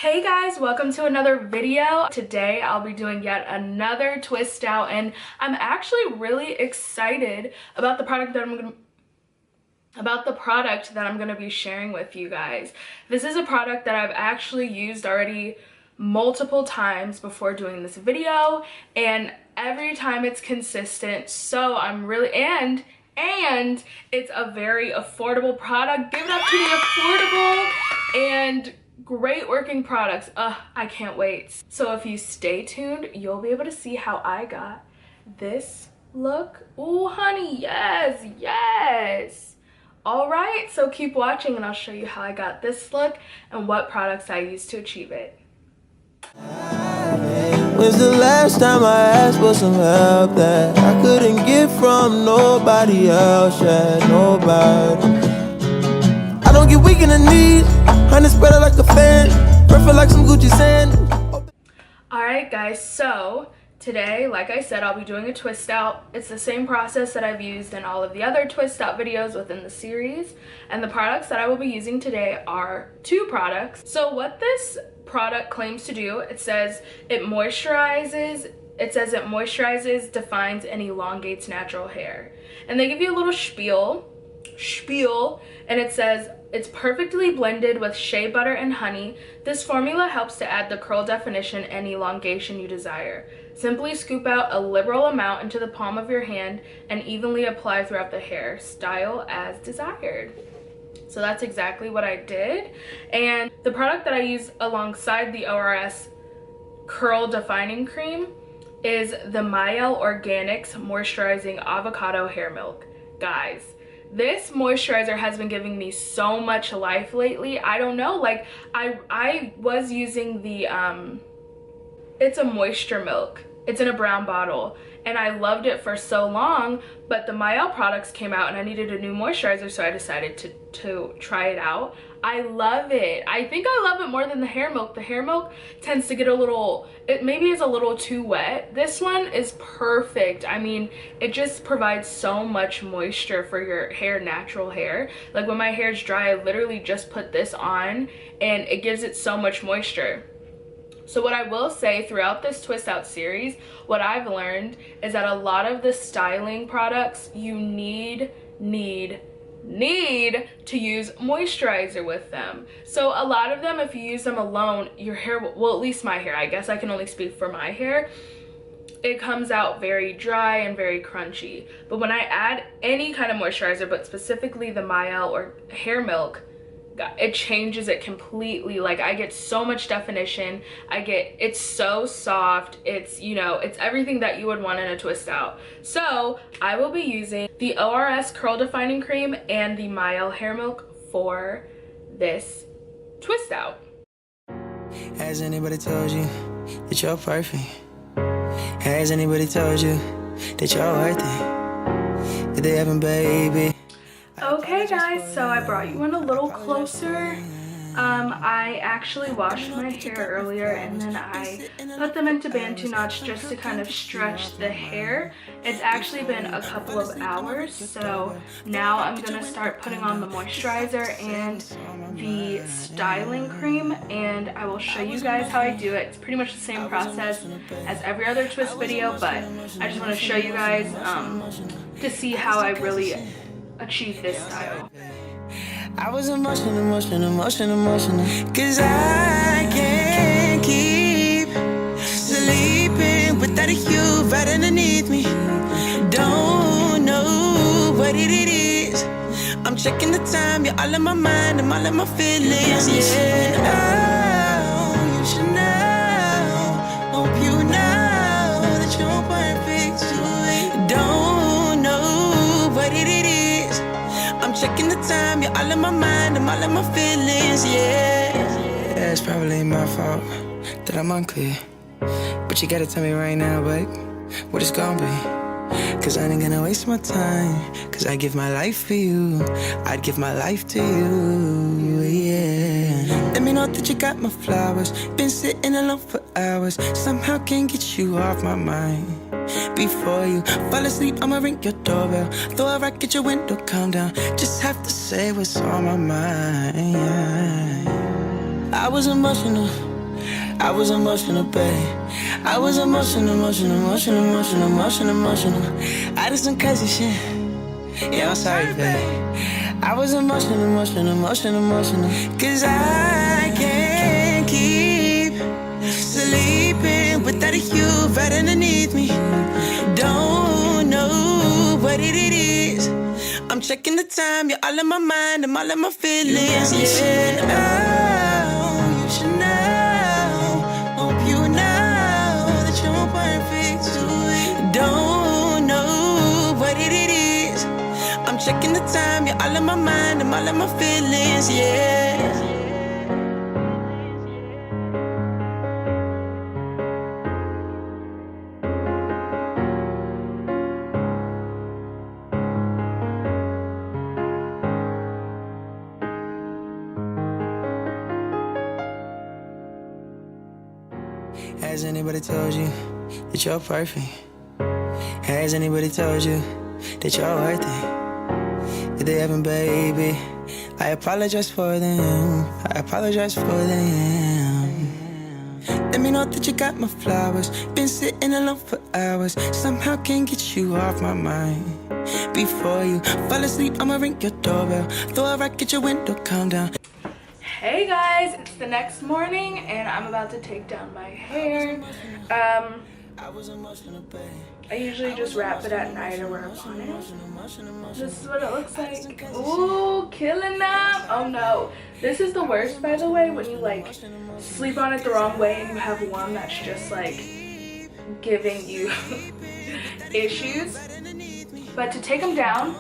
Hey guys, welcome to another video. Today I'll be doing yet another twist out, and I'm actually really excited about the product that I'm gonna be sharing with you guys. This is a product that I've actually used already multiple times before doing this video, and every time it's consistent. So I'm really and it's a very affordable product. Give it up to the affordable and great working products. I can't wait. So if you stay tuned, you'll be able to see how I got this look. Oh honey, yes. All right, so keep watching and I'll show you how I got this look and what products I used to achieve it. When's the last time I asked for some help that I couldn't get from nobody else? Yeah, nobody. I don't get weak in the knees, honey spread out like a fan, perfect like some Gucci sand. Alright guys, so today, like I said, I'll be doing a twist out. It's the same process that I've used in all of the other twist out videos within the series. And the products that I will be using today are two products. So what this product claims to do, it says it moisturizes, defines, and elongates natural hair. And they give you a little spiel, and it says, it's perfectly blended with shea butter and honey. This formula helps to add the curl definition and elongation you desire. Simply scoop out a liberal amount into the palm of your hand and evenly apply throughout the hair. Style as desired. So that's exactly what I did. And the product that I use alongside the ORS Curl Defining Cream is the Mielle Organics Moisturizing Avocado Hair Milk. Guys, this moisturizer has been giving me so much life lately. I don't know, like I was using the it's a moisture milk. It's in a brown bottle and I loved it for so long, but the Mielle products came out and I needed a new moisturizer, so I decided to try it out. I love it. I think I love it more than the hair milk. The hair milk tends to get a little, it maybe is a little too wet. This one is perfect. I mean, it just provides so much moisture for your hair, natural hair. Like when my hair is dry, I literally just put this on and it gives it so much moisture. So what I will say throughout this twist out series, what I've learned is that a lot of the styling products, you need to use moisturizer with them. So a lot of them, if you use them alone, your hair, well, at least my hair, I guess I can only speak for my hair, it comes out very dry and very crunchy. But when I add any kind of moisturizer, but specifically the Mielle or hair milk, it changes it completely. Like I get so much definition. It's so soft. It's, you know, it's everything that you would want in a twist out. So I will be using the ORS Curl Defining Cream and the Mielle Hair Milk for this twist out. Has anybody told you that you're perfect? Has anybody told you that you're worth it? Did they haven't, baby? Okay guys, so I brought you in a little closer. I actually washed my hair earlier and then I put them into Bantu knots just to kind of stretch the hair. It's actually been a couple of hours, so now I'm gonna start putting on the moisturizer and the styling cream, and I will show you guys how I do it. It's pretty much the same process as every other twist video, but I just want to show you guys to see how I really achieve this style. I was emotional, cause I can't keep sleeping without you right underneath me. Don't know what it is. I'm checking the time, you're all in my mind, I'm all in my feelings, yeah. Oh, you should know, hope you know that you're perfect too. Don't know what it is. I'm checking the time, you're all in my mind, I'm all in my feelings, yeah. It's probably my fault that I'm unclear, but you gotta tell me right now, babe, what it's gonna be. Cause I ain't gonna waste my time, cause I give my life for you. I'd give my life to you, yeah. Let me know that you got my flowers. Been sitting alone for hours, somehow can't get you off my mind. Before you fall asleep, I'ma ring your doorbell, throw a rock at your window, calm down. Just have to say what's on my mind. I was emotional. I was emotional, babe. I was emotional. I did some crazy shit. Yeah, I'm sorry, babe. I was emotional. Cause I can't keep sleeping without you right underneath me. Don't know what it is. I'm checking the time, you're all in my mind, I'm all in my feelings, yeah. Oh, you should know, hope you know that you're perfect too. Don't know what it is. I'm checking the time, you're all in my mind, I'm all in my feelings, yeah. Has anybody told you that you're perfect? Has anybody told you that you're worth it? If they haven't, baby, I apologize for them. I apologize for them. Let me know that you got my flowers. Been sitting alone for hours. Somehow can't get you off my mind. Before you fall asleep, I'ma ring your doorbell. Throw a rock at your window, calm down. Hey guys, it's the next morning and I'm about to take down my hair. I usually just wrap it at night or wear a bonnet. This is what it looks like. Ooh, killing them. Oh no. This is the worst, by the way, when you like sleep on it the wrong way and you have one that's just like giving you issues. But to take them down,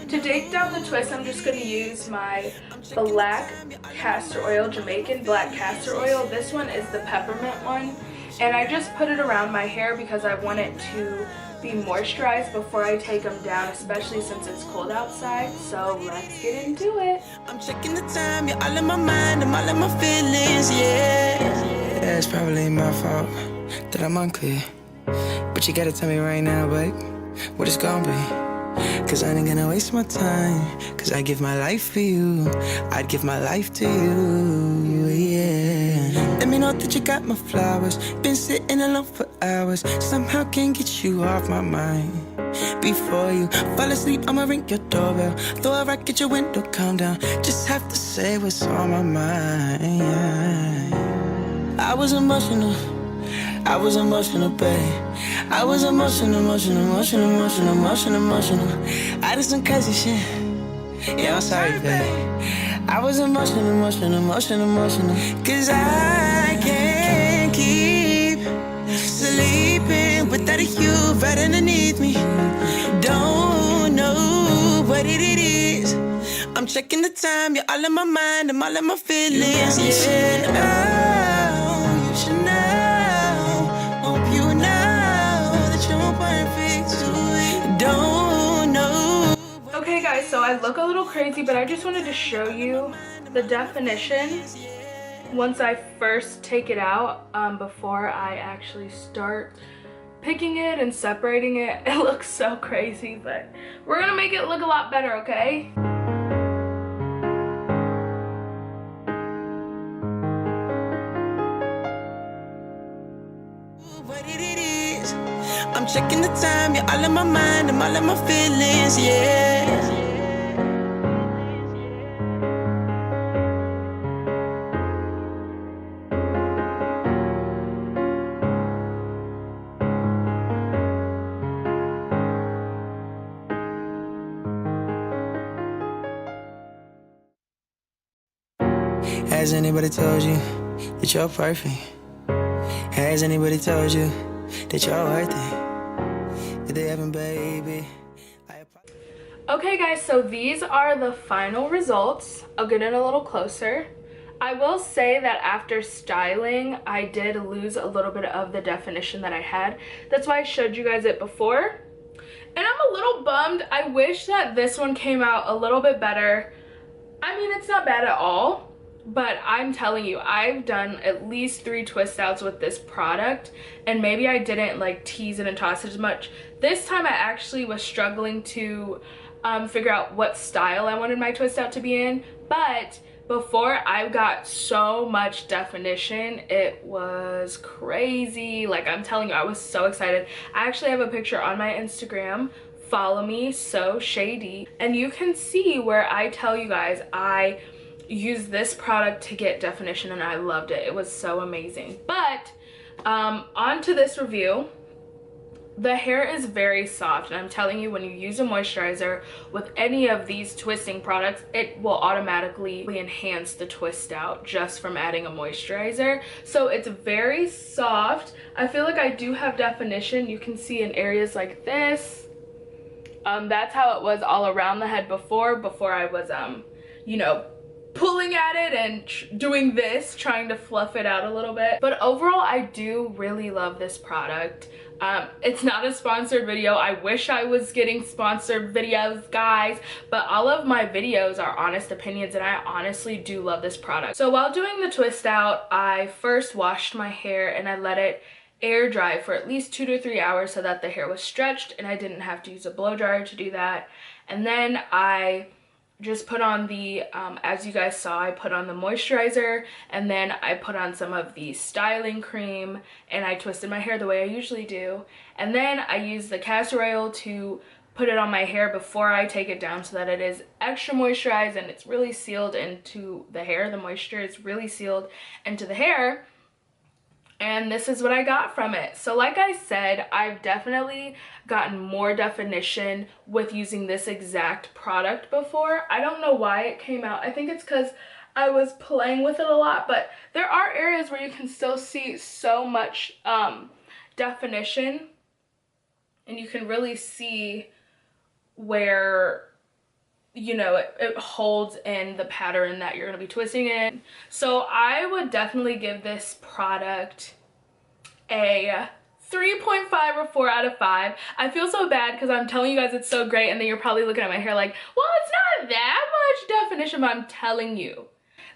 to take down the twist, I'm just going to use my black castor oil, Jamaican black castor oil. This one is the peppermint one. And I just put it around my hair because I want it to be moisturized before I take them down, especially since it's cold outside. So let's get into it. I'm checking the time, you're all in my mind, I'm all in my feelings, yeah. It's probably my fault that I'm unclear. But you gotta tell me right now, babe, what it's gonna be. Cause I ain't gonna waste my time. Cause I give my life for you. I'd give my life to you, yeah. Let me know that you got my flowers. Been sitting alone for hours. Somehow can't get you off my mind. Before you fall asleep, I'ma ring your doorbell. Throw a rock at your window, calm down. Just have to say what's on my mind. I was emotional. I was emotional, babe. I was emotional. I did some crazy shit. Yeah, I'm sorry, babe. I was emotional. Cause I can't keep sleeping without you right underneath me. Don't know what it is. I'm checking the time, you're all in my mind, I'm all in my feelings, yeah. Oh, you should know. Okay guys, so I look a little crazy, but I just wanted to show you the definition once I first take it out, before I actually start picking it and separating it. It looks so crazy, but we're gonna make it look a lot better, okay? I'm checking the time, you're all in my mind, I'm all in my feelings, yeah. Has anybody told you that you're perfect? Has anybody told you that you're worth it? If they haven't, baby, Okay guys, so these are the final results. I'll get in a little closer. I will say that after styling, I did lose a little bit of the definition that I had. That's why I showed you guys it before. And I'm a little bummed. I wish that this one came out a little bit better. I mean, it's not bad at all. But I'm telling you, I've done at least 3 twist outs with this product, and maybe I didn't like tease it and toss it as much. This time I actually was struggling to figure out what style I wanted my twist out to be in, but Before, I got so much definition. It was crazy. Like, I'm telling you, I was so excited. I actually have a picture on my Instagram. Follow me, so shady, and you can see where I tell you guys I use this product to get definition, and I loved it. It was so amazing. But on to this review. The hair is very soft, and I'm telling you, when you use a moisturizer with any of these twisting products, it will automatically enhance the twist out just from adding a moisturizer. So it's very soft. I feel like I do have definition. You can see in areas like this. That's how it was all around the head before I was you know, pulling at it and doing this, trying to fluff it out a little bit. But overall, I do really love this product. It's not a sponsored video. I wish I was getting sponsored videos, guys, but all of my videos are honest opinions, and I honestly do love this product. So while doing the twist out, I first washed my hair and I let it air dry for at least 2 to 3 hours so that the hair was stretched and I didn't have to use a blow dryer to do that. And then I just put on the, as you guys saw, I put on the moisturizer, and then I put on some of the styling cream, and I twisted my hair the way I usually do. And then I used the castor oil to put it on my hair before I take it down so that it is extra moisturized and it's really sealed into the hair. The moisture is really sealed into the hair. And this is what I got from it. So like I said, I've definitely gotten more definition with using this exact product before. I don't know why it came out. I think it's because I was playing with it a lot, but there are areas where you can still see so much definition, and you can really see where, you know, it holds in the pattern that you're going to be twisting it. So I would definitely give this product a 3.5 or 4 out of 5. I feel so bad because I'm telling you guys it's so great, and then you're probably looking at my hair like, well, it's not that much definition, but I'm telling you,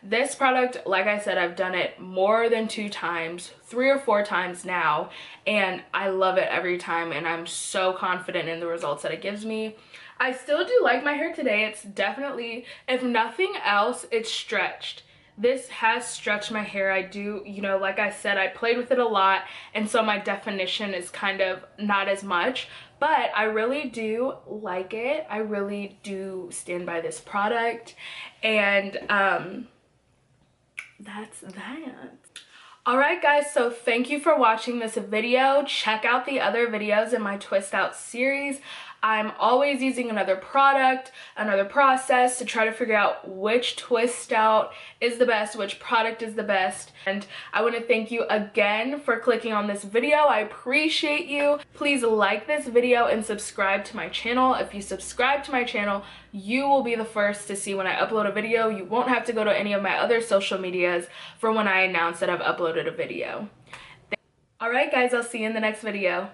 this product, like I said, I've done it more than 2 times, 3 or 4 times now, and I love it every time, and I'm so confident in the results that it gives me. I still do like my hair today. It's definitely, if nothing else, it's stretched. This has stretched my hair. I do, you know, like I said, I played with it a lot, and so my definition is kind of not as much, but I really do like it. I really do stand by this product, and that's that. Alright guys, so thank you for watching this video. Check out the other videos in my twist out series. I'm always using another product, another process to try to figure out which twist out is the best, which product is the best. And I want to thank you again for clicking on this video. I appreciate you. Please like this video and subscribe to my channel. If you subscribe to my channel, you will be the first to see when I upload a video. You won't have to go to any of my other social medias for when I announce that I've uploaded a video. Alright guys, I'll see you in the next video.